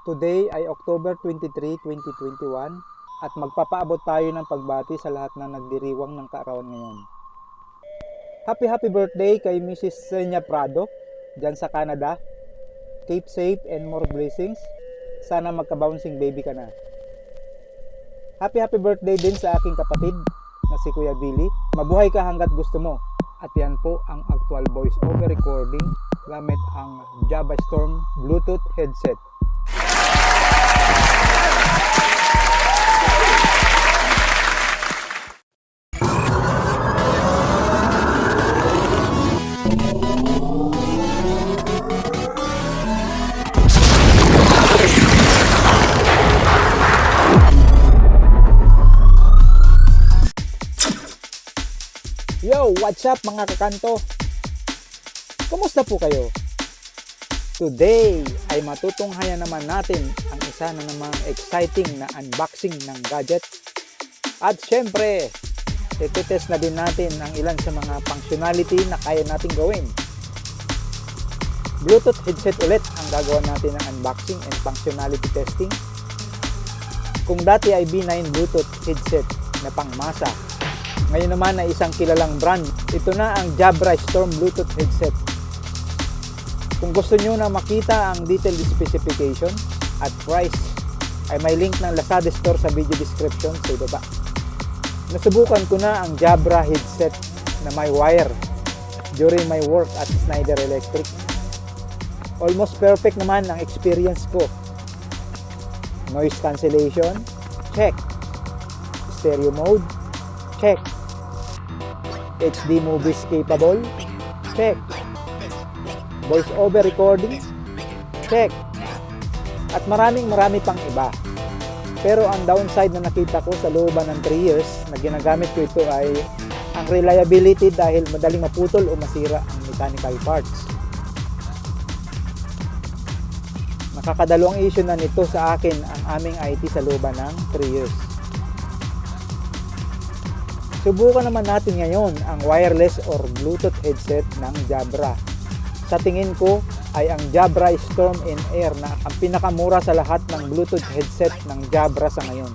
Today ay October 23, 2021 at magpapaabot tayo ng pagbati sa lahat na nagdiriwang ng kaarawan ngayon. Happy birthday kay Mrs. Senya Prado dyan sa Canada. Keep safe and more blessings. Sana magka-bouncing baby ka na. Happy birthday din sa aking kapatid na si Kuya Billy. Mabuhay ka hanggat gusto mo. At yan po ang actual voice over recording gamit ang Jabra Bluetooth headset. Yo, what's up mga kakanto? Kumusta po kayo? Today ay matutunghayan naman natin ang isa na namang exciting na unboxing ng gadget. At syempre, iti-test na din natin ang ilan sa mga functionality na kaya nating gawin. Bluetooth headset ulit ang gagawa natin ng unboxing and functionality testing. Kung dati ay B9 Bluetooth headset na pangmasa, ngayon naman ay isang kilalang brand. Ito na ang Jabra Bluetooth headset. Kung gusto nyo na makita ang detailed specification at price, ay may link ng Lazada store sa video description sa ibaba. Nasubukan ko na ang Jabra headset na may wire during my work at Schneider Electric. Almost perfect naman ang experience ko. Noise cancellation, check. Stereo mode, check. HD movies capable, check. Voice over recording, check. At marami pang iba. Pero ang downside na nakita ko sa looban ng 3 years na ginagamit ko ito ay ang reliability dahil madaling maputol o masira ang mechanical parts. Nakakadalawang issue na nito sa akin ang aming IT sa looban ng 3 years. Subukan naman natin ngayon ang wireless or Bluetooth headset ng Jabra. Sa tingin ko ay ang Jabra Storm in Air na ang pinakamura sa lahat ng Bluetooth headset ng Jabra sa ngayon.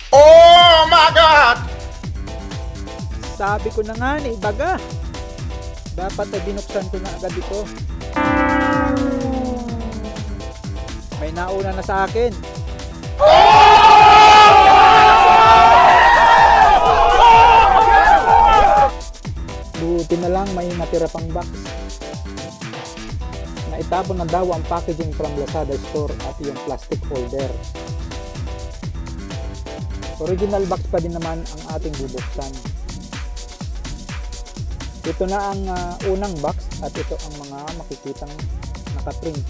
Oh my God! Sabi ko na nga ni baga. Dapat ay binuksan ko na agad ito. May nauna na sa akin. Buti na lang may natira pang box. Naitapon na daw ang packaging from Lazada store at yung plastic holder. Original box pa din naman ang ating bubuksan. Ito na ang unang box at ito ang mga makikitang nakaprint.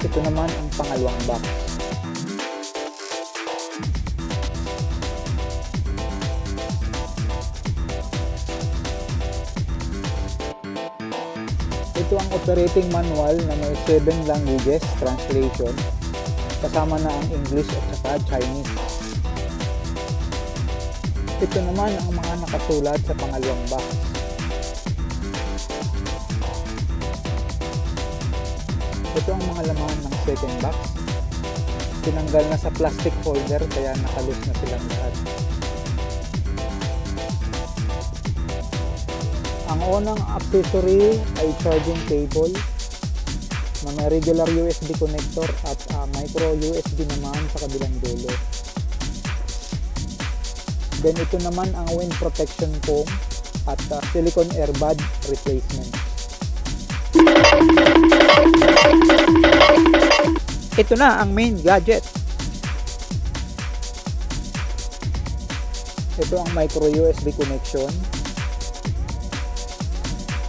Ito naman ang pangalawang box. Ito ang operating manual na may 7 languages translation, kasama na ang English at saka Chinese. Ito naman ang mga nakasulat sa pangalawang box. Ito ang mga laman ng second box. Tinanggal na sa plastic holder kaya nakalus na silang lahat. Ang unang accessory ay charging cable na may regular USB connector at micro USB naman sa kabilang dulo. Then ito naman ang wind protection foam at silicone earbud replacement. Ito na ang main gadget. Ito ang micro USB connection,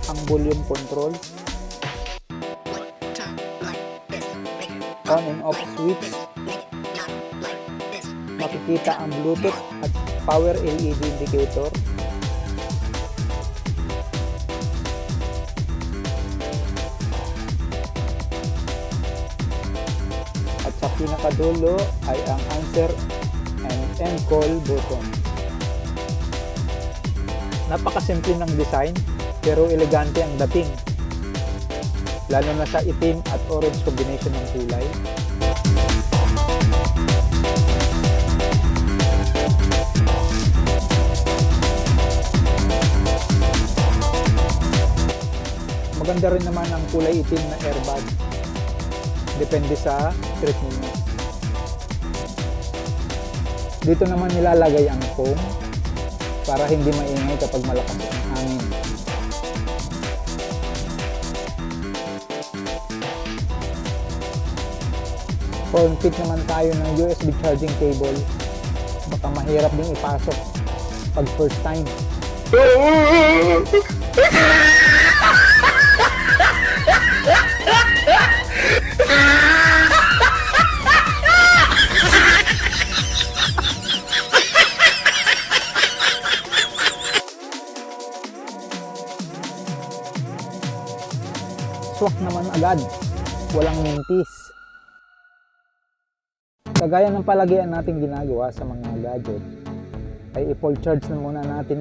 ang volume control, on and off switch, makita ang Bluetooth at power LED indicator. At sa pinakadulo ay ang answer and end call button. Napakasimple ng design pero elegante ang dating, lalo na sa itim at orange combination ng kulay. Maganda rin naman ang kulay itim na airbag, depende sa trip ninyo. Dito naman nilalagay ang foam para hindi maingay kapag malakas ang hangin. Form fit naman tayo ng USB charging cable, baka mahirap ding ipasok pag first time. Swak naman agad, walang mintis. Kagaya ng palagian natin ginagawa sa mga gadget, ay i-full charge na muna natin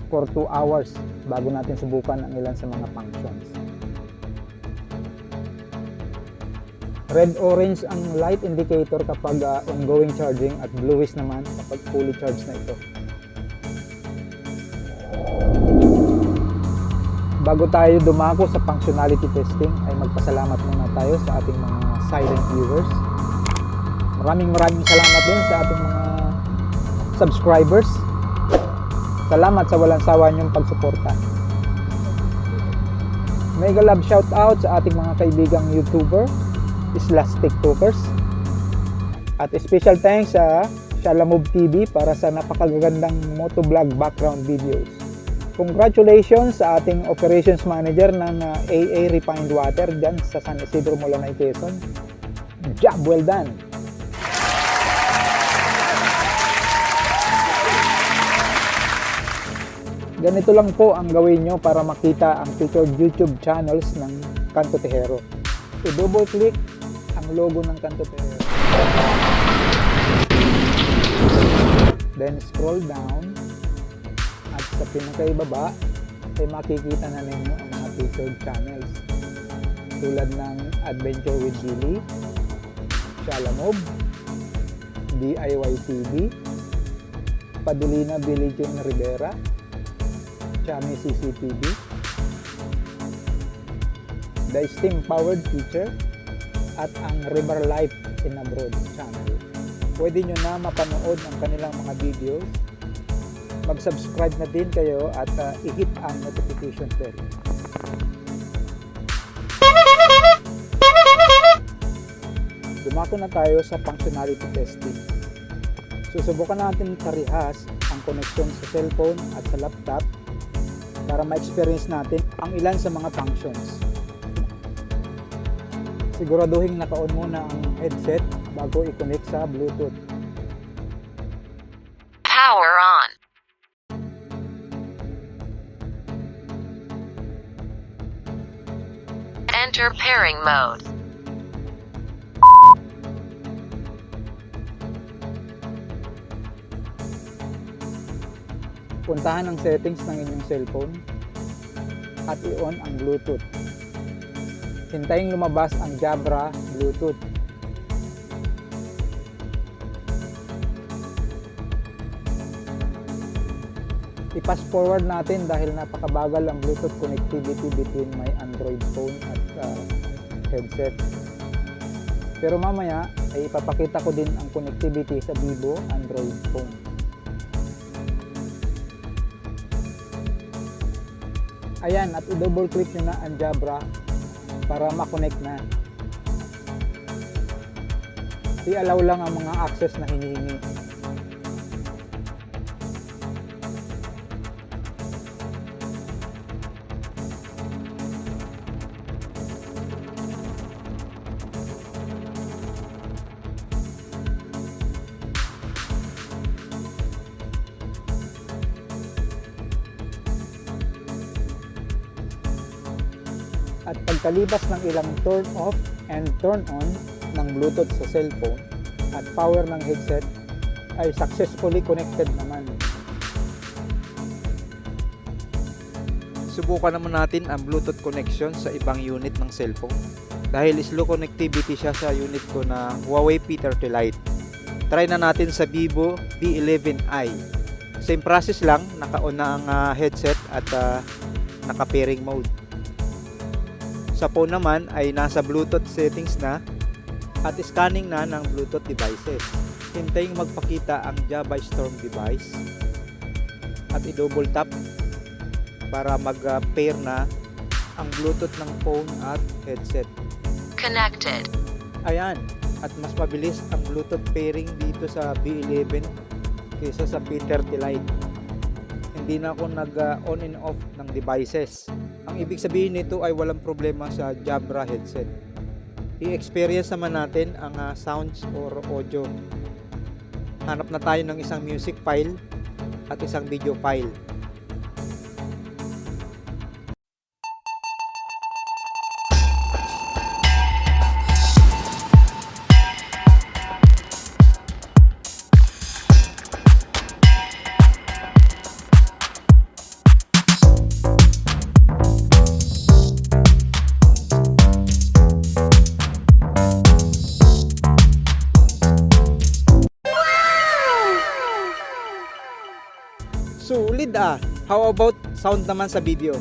for 2 hours bago natin subukan ang ilan sa mga functions. Red-orange ang light indicator kapag ongoing charging at bluish naman kapag fully charged na ito. Bago tayo dumako sa functionality testing ay magpasalamat muna tayo sa ating mga silent viewers. Maraming salamat din sa ating mga subscribers. Salamat sa walang sawa niyong pagsuporta. Mega love shout out sa ating mga kaibigang YouTuber / TikTokers. At special thanks sa Shalamove TV para sa napakagandang motovlog background videos. Congratulations sa ating operations manager ng AA Refined Water dyan sa San Isidro, Molanay, Quezon. Job well done! Ganito lang po ang gawin nyo para makita ang featured YouTube channels ng Kanto-tejero. I-double click ang logo ng Kanto-tejero. Then scroll down. At sa pinakaibaba ay makikita na ninyo ang mga featured channels tulad ng Adventure with Billy, Shalamove, DIY TV, Padulina Billy June Rivera, Chami CCTV, The Steam Powered Teacher, at ang River Life in Abroad channel. Pwede nyo na mapanood ang kanilang mga videos. Mag-subscribe na din kayo at i-hit ang notification bell. Dumako na tayo sa functionality testing. Susubukan natin parehas ang connection sa cellphone at sa laptop para ma-experience natin ang ilan sa mga functions. Siguraduhin naka-on muna ang headset bago i-connect sa Bluetooth. Power on. Enter pairing mode. Puntahan ang settings ng inyong cellphone at i-on ang Bluetooth. Hintayin lumabas ang Jabra Bluetooth. I-pass forward natin dahil napakabagal ang Bluetooth connectivity between my Android phone at headset. Pero mamaya ay ipapakita ko din ang connectivity sa Vivo Android phone. Ayan, at i-double click nyo na ang Jabra para ma-connect na. I-allow lang ang mga access na hinihingi. Sa libas ng ilang turn off and turn on ng Bluetooth sa cellphone at power ng headset ay successfully connected naman. Subukan naman natin ang Bluetooth connection sa ibang unit ng cellphone. Dahil slow connectivity siya sa unit ko na Huawei P30 Lite. Try na natin sa Vivo V11i. Same process lang, naka-on na ang headset at naka-pairing mode. Sa phone naman ay nasa Bluetooth settings na at scanning na ng Bluetooth devices. Hintayin magpakita ang Jabra Storm device at i-double tap para mag-pair na ang Bluetooth ng phone at headset. Connected. Ayan, at mas mabilis ang Bluetooth pairing dito sa B11 kaysa sa P30 Lite. Hindi na ako nag-on and off ng devices. Ang ibig sabihin nito ay walang problema sa Jabra headset. I-experience naman natin ang sounds or audio. Hanap na tayo ng isang music file at isang video file. Sulit ah! How about sound naman sa video?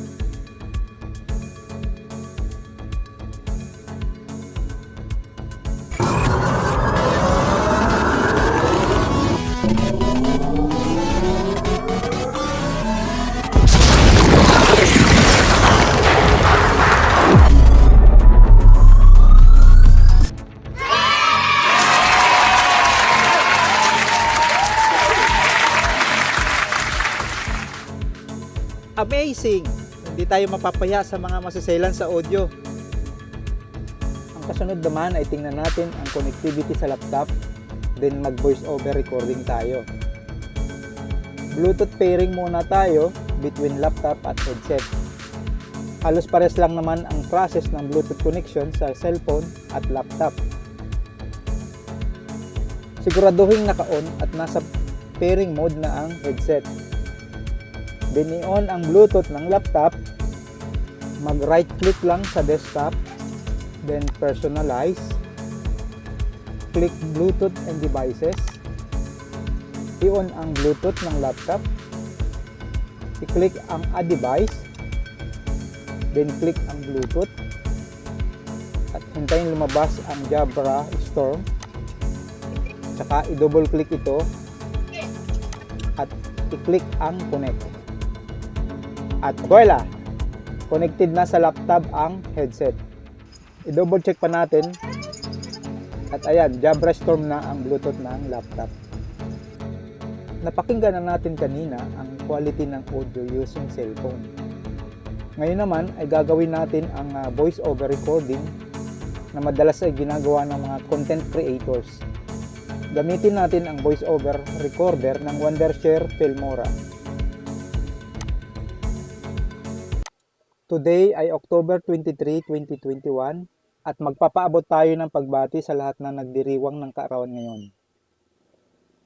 Amazing! Hindi tayo mapapaya sa mga masaselan sa audio. Ang kasunod naman ay tingnan natin ang connectivity sa laptop, then mag voice over recording tayo. Bluetooth pairing muna tayo between laptop at headset. Halos pares lang naman ang process ng Bluetooth connection sa cellphone at laptop. Siguraduhin naka-on at nasa pairing mode na ang headset. Then i-on ang Bluetooth ng laptop, mag-right click lang sa desktop, then personalize, click Bluetooth and devices, i-on ang Bluetooth ng laptop, i-click ang add device, then click ang Bluetooth, at hintayin lumabas ang Jabra Storm, saka i-double click ito, at i-click ang connect. At voila! Connected na sa laptop ang headset. I-double check pa natin. At ayan, Jabra Storm na ang Bluetooth ng laptop. Napakinggan na natin kanina ang quality ng audio using cellphone. Ngayon naman ay gagawin natin ang voice over recording na madalas ay ginagawa ng mga content creators. Gamitin natin ang voice over recorder ng Wondershare Filmora. Today ay October 23, 2021 at magpapaabot tayo ng pagbati sa lahat na nagdiriwang ng kaarawan ngayon.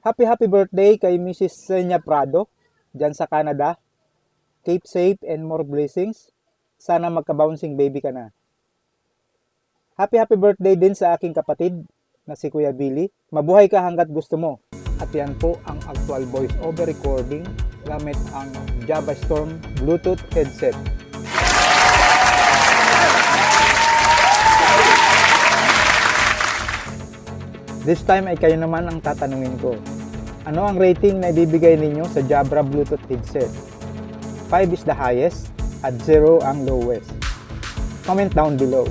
Happy birthday kay Mrs. Senya Prado dyan sa Canada. Keep safe and more blessings. Sana magka-bouncing baby ka na. Happy birthday din sa aking kapatid na si Kuya Billy. Mabuhay ka hanggat gusto mo. At yan po ang actual voice over recording gamit ang Jabra Storm Bluetooth headset. This time ay kayo naman ang tatanungin ko. Ano ang rating na ibibigay ninyo sa Jabra Bluetooth headset? 5 is the highest at 0 ang lowest. Comment down below.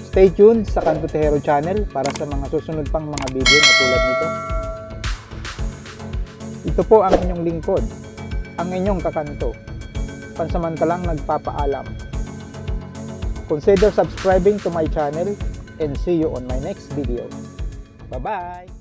Stay tuned sa Kanto-tejero channel para sa mga susunod pang mga video na tulad nito. Ito po ang inyong lingkod, ang inyong kakanto. Pansamantalang nagpapaalam. Consider subscribing to my channel and see you on my next video. Bye-bye!